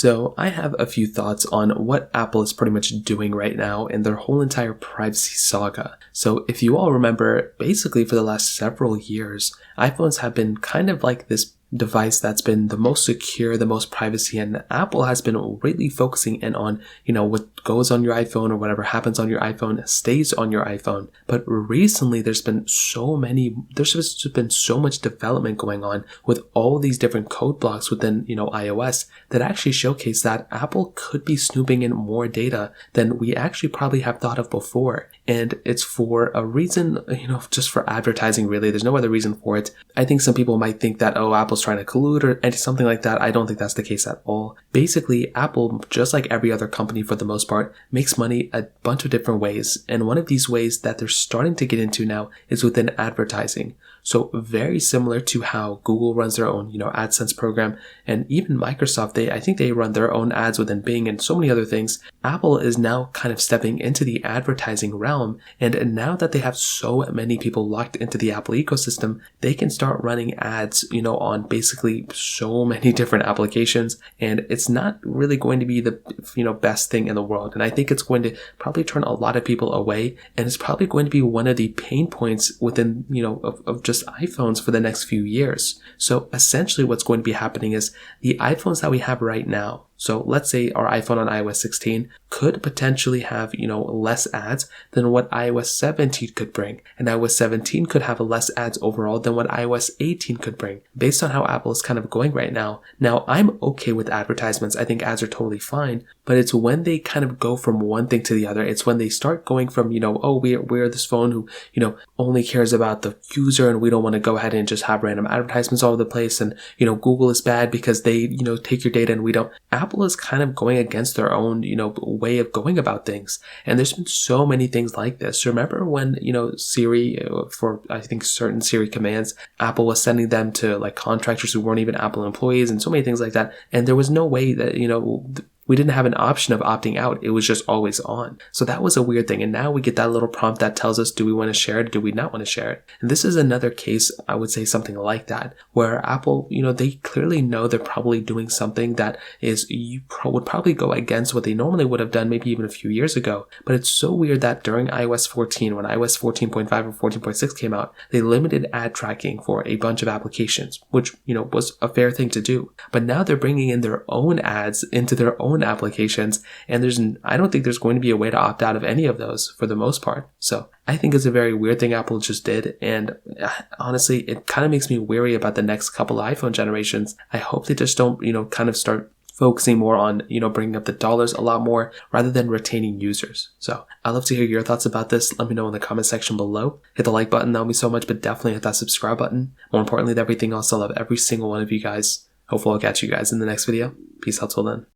So I have a few thoughts on what Apple is pretty much doing right now in their whole entire privacy saga. So if you all remember, basically for the last several years, iPhones have been kind of like this device that's been the most secure, the most privacy, and Apple has been really focusing in on, what goes on your iPhone or whatever happens on your iPhone stays on your iPhone. But recently there's been so much development going on with all these different code blocks within, iOS that actually showcase that Apple could be snooping in more data than we actually probably have thought of before. And it's for a reason, just for advertising really. There's no other reason for it. I think some people might think that, Apple's trying to collude or something like that. I don't think that's the case at all. Basically, Apple, just like every other company for the most part, makes money a bunch of different ways. And one of these ways that they're starting to get into now is within advertising. So very similar to how Google runs their own, AdSense program, and even Microsoft, I think they run their own ads within Bing and so many other things. Apple is now kind of stepping into the advertising realm. And now that they have so many people locked into the Apple ecosystem, they can start running ads, on basically so many different applications. And it's not really going to be the, best thing in the world. And I think it's going to probably turn a lot of people away. And it's probably going to be one of the pain points within, of just iPhones for the next few years. So essentially what's going to be happening is the iPhones that we have right now, so let's say our iPhone on iOS 16 could potentially have, less ads than what iOS 17 could bring. And iOS 17 could have less ads overall than what iOS 18 could bring, based on how Apple is kind of going right now. Now, I'm okay with advertisements. I think ads are totally fine, but it's when they kind of go from one thing to the other. It's when they start going from, we're this phone who, only cares about the user and we don't want to go ahead and just have random advertisements all over the place. And, Google is bad because they, take your data and we don't. Apple is kind of going against their own, way of going about things. And there's been so many things like this. Remember when, Siri, for I think certain Siri commands, Apple was sending them to like contractors who weren't even Apple employees and so many things like that. And there was no way that, we didn't have an option of opting out. It was just always on. So that was a weird thing. And now we get that little prompt that tells us, do we want to share it? Do we not want to share it? And this is another case, I would say something like that, where Apple, they clearly know they're probably doing something that would probably go against what they normally would have done maybe even a few years ago. But it's so weird that during iOS 14, when iOS 14.5 or 14.6 came out, they limited ad tracking for a bunch of applications, which, was a fair thing to do. But now they're bringing in their own ads into their own applications, and I don't think there's going to be a way to opt out of any of those for the most part. So I think it's a very weird thing Apple just did, and honestly, it kind of makes me wary about the next couple of iPhone generations. I hope they just don't, kind of start focusing more on, bringing up the dollars a lot more rather than retaining users. So I'd love to hear your thoughts about this. Let me know in the comment section below. Hit the like button, that would mean so much, but definitely hit that subscribe button. More importantly than everything else, I love every single one of you guys. Hopefully I'll catch you guys in the next video. Peace out till then.